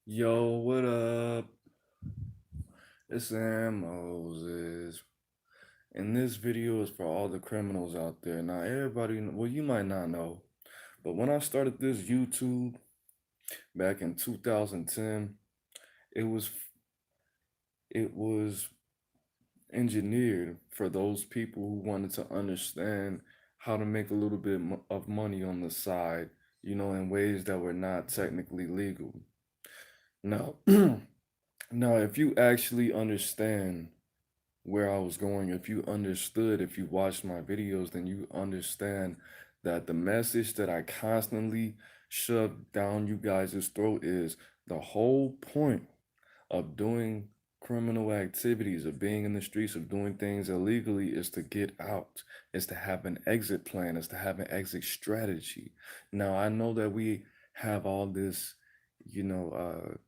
Yo, what up? It's Sam Moses. And this video is for all the criminals out there. Now, everybody, well, you might not know, but when I started this YouTube back in 2010, it was it was engineered for those people who wanted to understand how to make a little bit of money on the side, in ways that were not technically legal. Now, now, if you actually understand where I was going, if you understood, if you watched my videos, then you understand that the message that I constantly shove down you guys' throat is the whole point of doing criminal activities, of being in the streets, of doing things illegally is to get out, is to have an exit plan, is to have an exit strategy. Now, I know that we have all this, you know,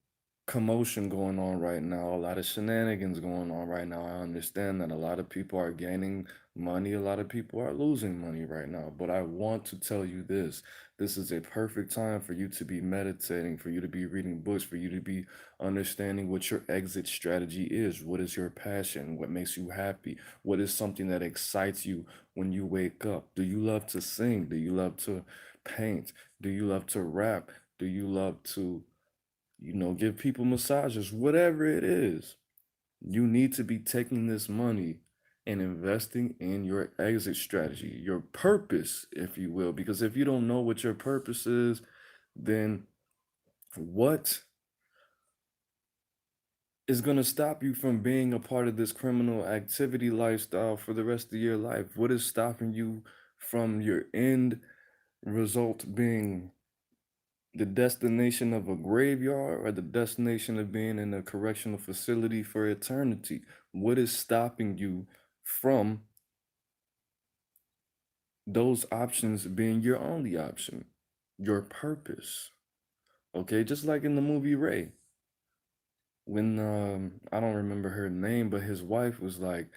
commotion going on right now, a lot of shenanigans going on right now. I understand that a lot of people are gaining money, a lot of people are losing money right now. But I want to tell you this. This is a perfect time for you to be meditating, for you to be reading books, for you to be understanding what your exit strategy is. What is your passion? What makes you happy? What is something that excites you when you wake up? Do you love to sing? Do you love to paint? Do you love to rap? Do you love to give people massages, whatever it is. You need to be taking this money and investing in your exit strategy, your purpose, if you will. Because if you don't know what your purpose is, then what is going to stop you from being a part of this criminal activity lifestyle for the rest of your life? What is stopping you from your end result being the destination of a graveyard or the destination of being in a correctional facility for eternity? What is stopping you from those options being your only option? Your purpose. Okay, just like in the movie Ray, when I don't remember her name, but his wife was like,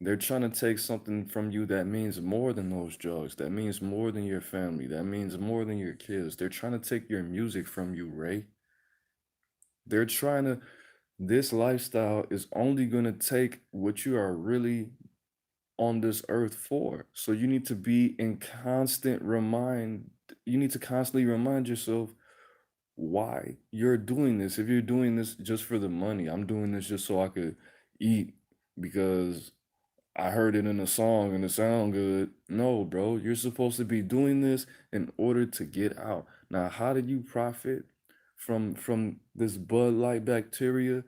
they're trying to take something from you that means more than those drugs, that means more than your family, that means more than your kids. They're trying to take your music from you, Ray. They're trying to, this lifestyle is only going to take what you are really on this earth for. So you need to be in constant remind, you need to constantly remind yourself why you're doing this. If you're doing this just for the money, I'm doing this just so I could eat because I heard it in a song and it sound good. No, bro, you're supposed to be doing this in order to get out. Now, how did you profit from this Bud Light bacteria?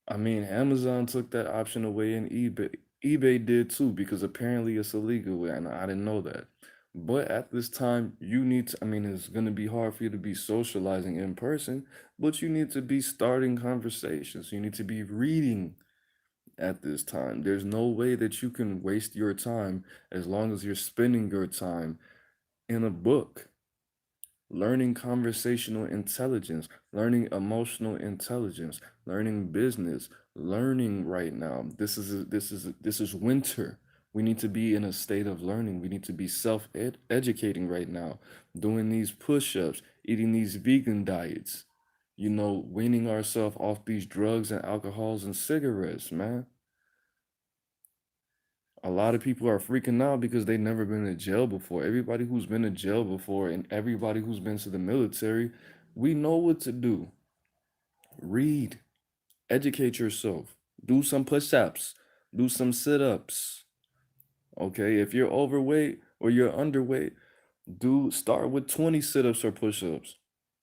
I mean, Amazon took that option away and eBay did too because apparently it's illegal and I didn't know that. But at this time, you need to, I mean, it's going to be hard for you to be socializing in person, but you need to be starting conversations. You need to be reading at this time. There's no way that you can waste your time as long as you're spending your time in a book, learning conversational intelligence, learning emotional intelligence, learning business, learning right now. This is winter. We need to be in a state of learning. We need to be self-educating right now, doing these push-ups, eating these vegan diets, weaning ourselves off these drugs and alcohols and cigarettes, man. A lot of people are freaking out because they never been to jail before. Everybody who's been to jail before and everybody who's been to the military, we know what to do. Read, educate yourself, do some push-ups, do some sit-ups. Okay, if you're overweight or you're underweight, do start with 20 sit-ups or push-ups.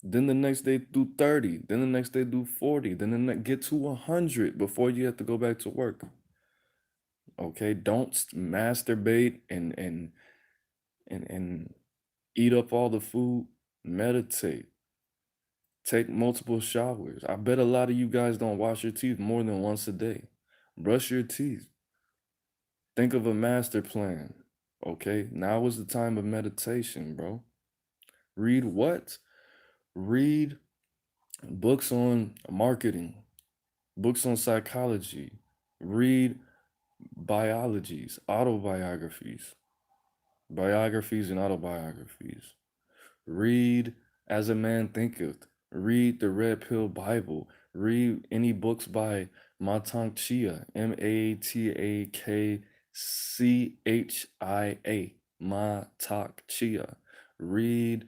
Then the next day do 30, then the next day do 40, then get to 100 before you have to go back to work. Okay, don't masturbate and eat up all the food, meditate, take multiple showers. I bet a lot of you guys don't wash your teeth more than once a day. Brush your teeth. Think of a master plan. Okay, now is the time of meditation, bro. Read what? Read books on marketing, books on psychology. Read biologies, autobiographies, biographies and autobiographies. Read As a Man Thinketh. Read the Red Pill Bible. Read any books by Matang Chia, Matakchia. Matak Chia. Read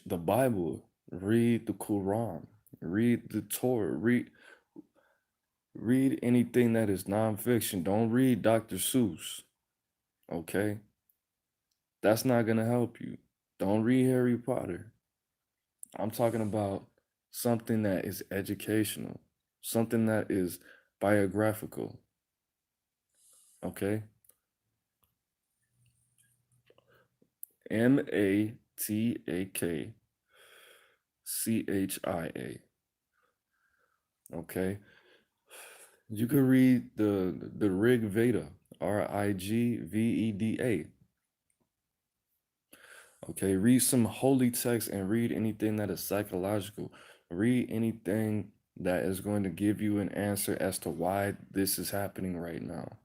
the Bible. Read the Quran. Read the Torah. Read anything that is nonfiction. Don't read Dr. Seuss. Okay? That's not gonna help you. Don't read Harry Potter. I'm talking about something that is educational, something that is biographical. Okay? Matakchia. Okay? You can read the Rig Veda, Rigveda. Okay, read some holy text and read anything that is psychological. Read anything that is going to give you an answer as to why this is happening right now.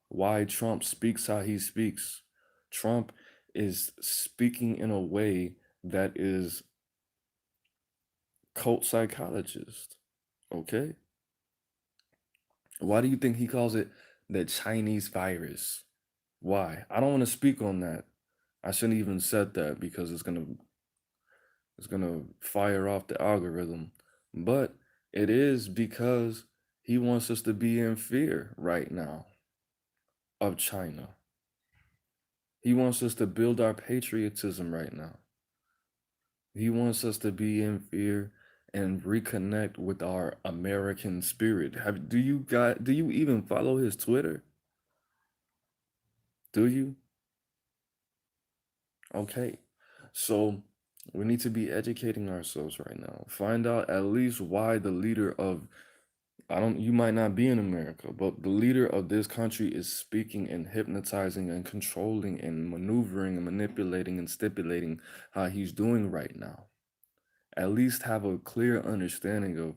Why Trump speaks how he speaks. Trump is speaking in a way that is cult psychologist. Okay? Why do you think he calls it the Chinese virus? Why? I don't want to speak on that. I shouldn't even said that because it's gonna fire off the algorithm. But it is because he wants us to be in fear right now of China. He wants us to build our patriotism right now. He wants us to be in fear and reconnect with our American spirit. Do you even follow his Twitter? Do you? Okay. So we need to be educating ourselves right now. Find out at least why the leader of I don't you might not be in America, but the leader of this country is speaking and hypnotizing and controlling and maneuvering and manipulating and stipulating how he's doing right now. At least have a clear understanding of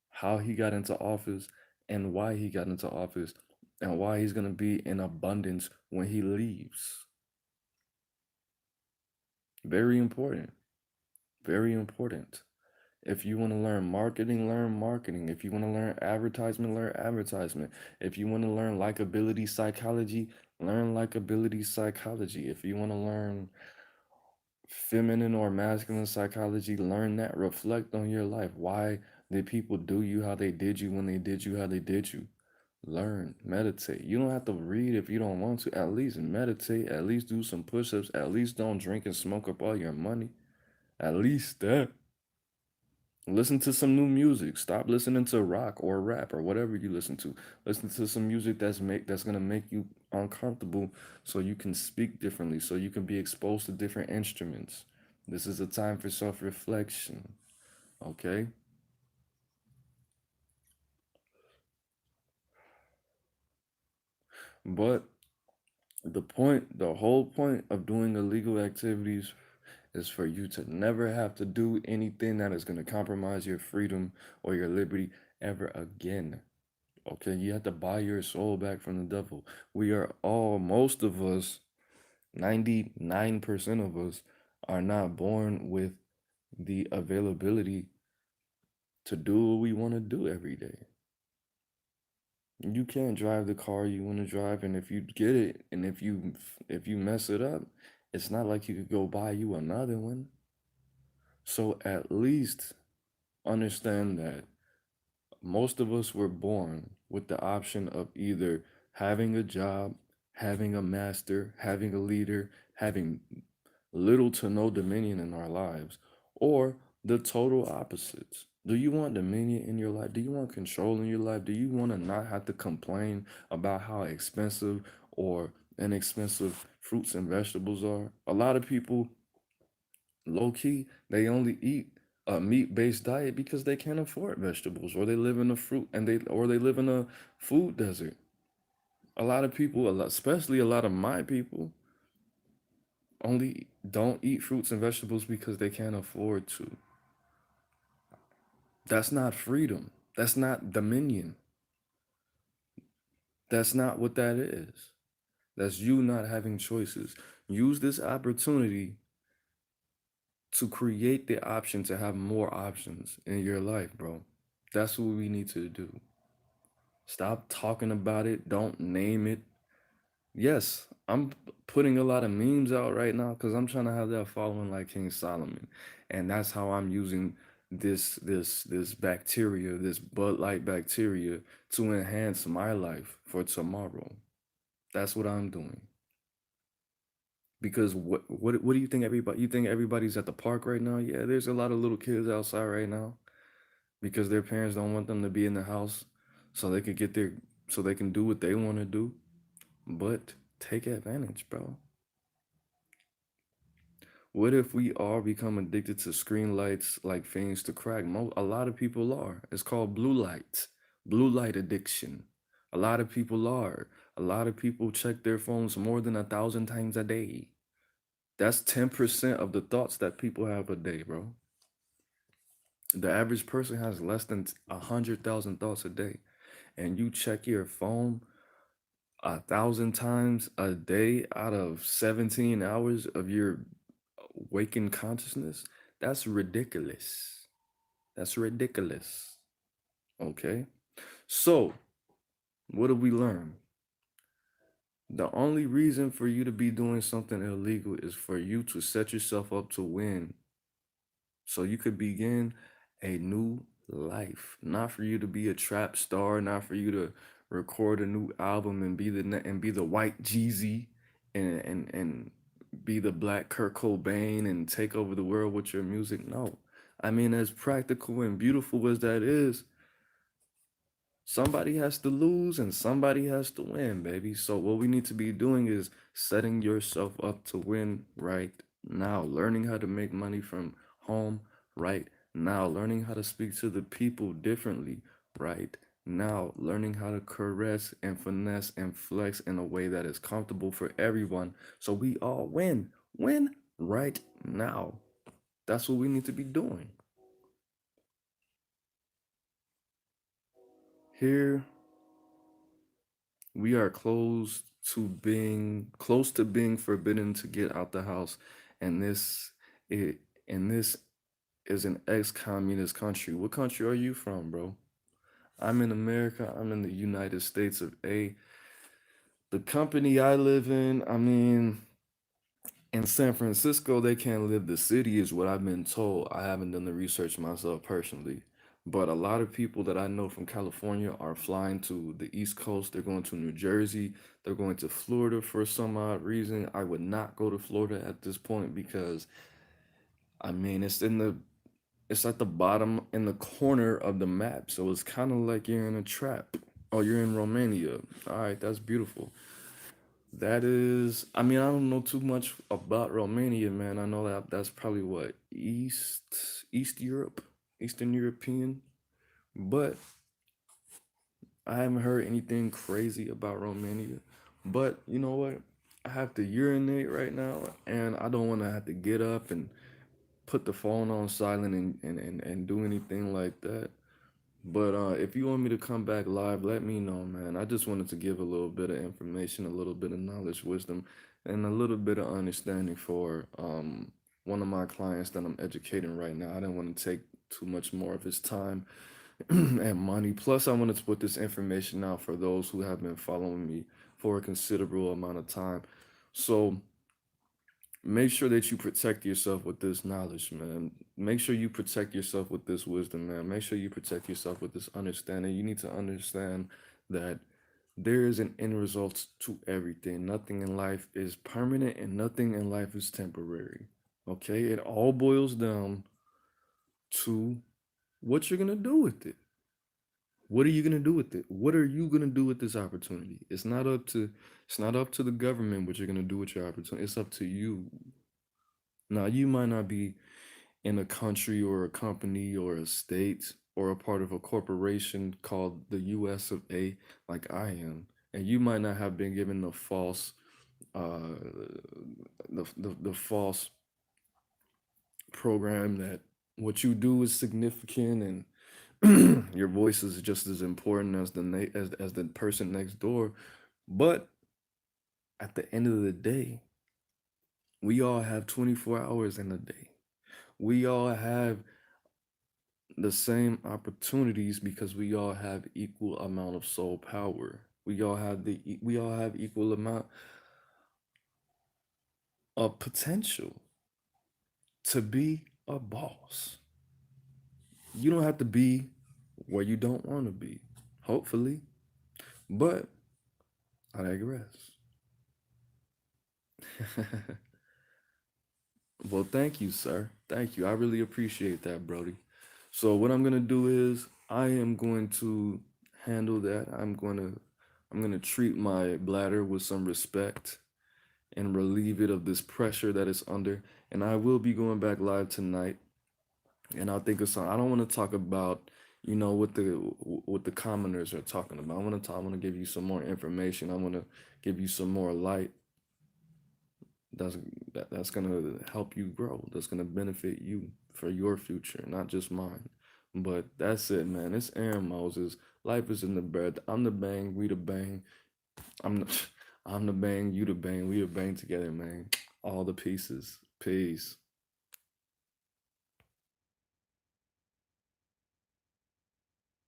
how he got into office and why he got into office and why he's going to be in abundance when he leaves. Very important. Very important. If you want to learn marketing, learn marketing. If you want to learn advertisement, learn advertisement. If you want to learn likability psychology, learn likability psychology. If you want to learn feminine or masculine psychology, learn that. Reflect on your life. Why did people do you how they did you when they did you how they did you? Learn, meditate. You don't have to read if you don't want to. At least meditate. At least do some push ups. At least don't drink and smoke up all your money. At least that. Listen to some new music. Stop listening to rock or rap or whatever you listen to. Listen to some music that's gonna make you uncomfortable so you can speak differently, so you can be exposed to different instruments. This is a time for self-reflection. Okay? But the whole point of doing illegal activities is for you to never have to do anything that is going to compromise your freedom or your liberty ever again. Okay, you have to buy your soul back from the devil. We are all, most of us, 99% of us, are not born with the availability to do what we want to do every day. You can't drive the car you want to drive, and if you get it, and if you mess it up, it's not like you could go buy you another one. So at least understand that most of us were born with the option of either having a job, having a master, having a leader, having little to no dominion in our lives, or the total opposites. Do you want dominion in your life? Do you want control in your life? Do you want to not have to complain about how expensive or inexpensive fruits and vegetables are? A lot of people, low key, they only eat a meat-based diet because they can't afford vegetables, or they live in a fruit and they live in a food desert. A lot of people, especially a lot of my people, only don't eat fruits and vegetables because they can't afford to. That's not freedom. That's not dominion. That's not what that is. That's you not having choices. Use this opportunity to create the option to have more options in your life, bro. That's what we need to do. Stop talking about it. Don't name it. Yes, I'm putting a lot of memes out right now because I'm trying to have that following like King Solomon, and that's how I'm using this bacteria, this Bud Light bacteria, to enhance my life for tomorrow. That's what I'm doing. Because what do you think everybody? You think everybody's at the park right now? Yeah, there's a lot of little kids outside right now because their parents don't want them to be in the house, so they could get their so they can do what they want to do. But take advantage, bro. What if we all become addicted to screen lights like fiends to crack? A lot of people are. It's called blue light addiction. A lot of people are. A lot of people check their phones more than 1,000 times a day. That's 10% of the thoughts that people have a day, bro. The average person has less than 100,000 thoughts a day. And you check your phone 1,000 times a day out of 17 hours of your waking consciousness. That's ridiculous. That's ridiculous. Okay. So, what did we learn? The only reason for you to be doing something illegal is for you to set yourself up to win. So you could begin a new life. Not for you to be a trap star, not for you to record a new album and be the white Jeezy and be the black Kurt Cobain and take over the world with your music. No. I mean, as practical and beautiful as that is, somebody has to lose and somebody has to win, baby. So what we need to be doing is setting yourself up to win right now, learning how to make money from home right now, learning how to speak to the people differently right now, learning how to caress and finesse and flex in a way that is comfortable for everyone so we all win. Win right now. That's what we need to be doing. Here we are close to being forbidden to get out the house, and it and this is an ex-communist country. What country are you from, bro? I'm in America. I'm in the United States of A. The company I live in, I mean, in San Francisco, they can't live the city, is what I've been told. I haven't done the research myself personally. But a lot of people that I know from California are flying to the East Coast. They're going to New Jersey. They're going to Florida for some odd reason. I would not go to Florida at this point because I mean it's at the bottom in the corner of the map. So it's kind of like you're in a trap. Oh, you're in Romania. All right, that's beautiful. That is, I mean, I don't know too much about Romania, man. I know that that's probably what East Europe, Eastern European, but I haven't heard anything crazy about Romania. But you know what? I have to urinate right now, and I don't want to have to get up and put the phone on silent and do anything like that. But if you want me to come back live, let me know, man. I just wanted to give a little bit of information, a little bit of knowledge, wisdom, and a little bit of understanding for one of my clients that I'm educating right now. I didn't want to take too much more of his time and money. Plus, I wanted to put this information out for those who have been following me for a considerable amount of time. So make sure that you protect yourself with this knowledge, man. Make sure you protect yourself with this wisdom, man. Make sure you protect yourself with this understanding. You need to understand that there is an end result to everything. Nothing in life is permanent and nothing in life is temporary. Okay? It all boils down to what you're going to do with it. What are you going to do with it? What are you going to do with this opportunity? It's not up to the government what you're going to do with your opportunity. It's up to you. Now, you might not be in a country or a company or a state or a part of a corporation called the US of A like I am. And you might not have been given uh the false program that what you do is significant and your voice is just as important as as the person next door. But at the end of the day, we all have 24 hours in a day. We all have the same opportunities because we all have equal amount of soul power. We all have equal amount of potential to be a boss. You don't have to be where you don't want to be, hopefully, but I digress. Well, thank you, sir. Thank you. I really appreciate that, Brody. So what I'm gonna do is I am going to handle that. I'm gonna treat my bladder with some respect and relieve it of this pressure that it's under. And I will be going back live tonight. And I'll think of something. I don't want to talk about, what the commoners are talking about. I want to give you some more information. I want to give you some more light that's that's gonna help you grow. That's gonna benefit you for your future, not just mine. But that's it, man. It's Aaron Moses. Life is in the bed. I'm the bang. We the bang. I'm the, I'm the bang. You the bang. We the bang together, man. All the pieces. Peace.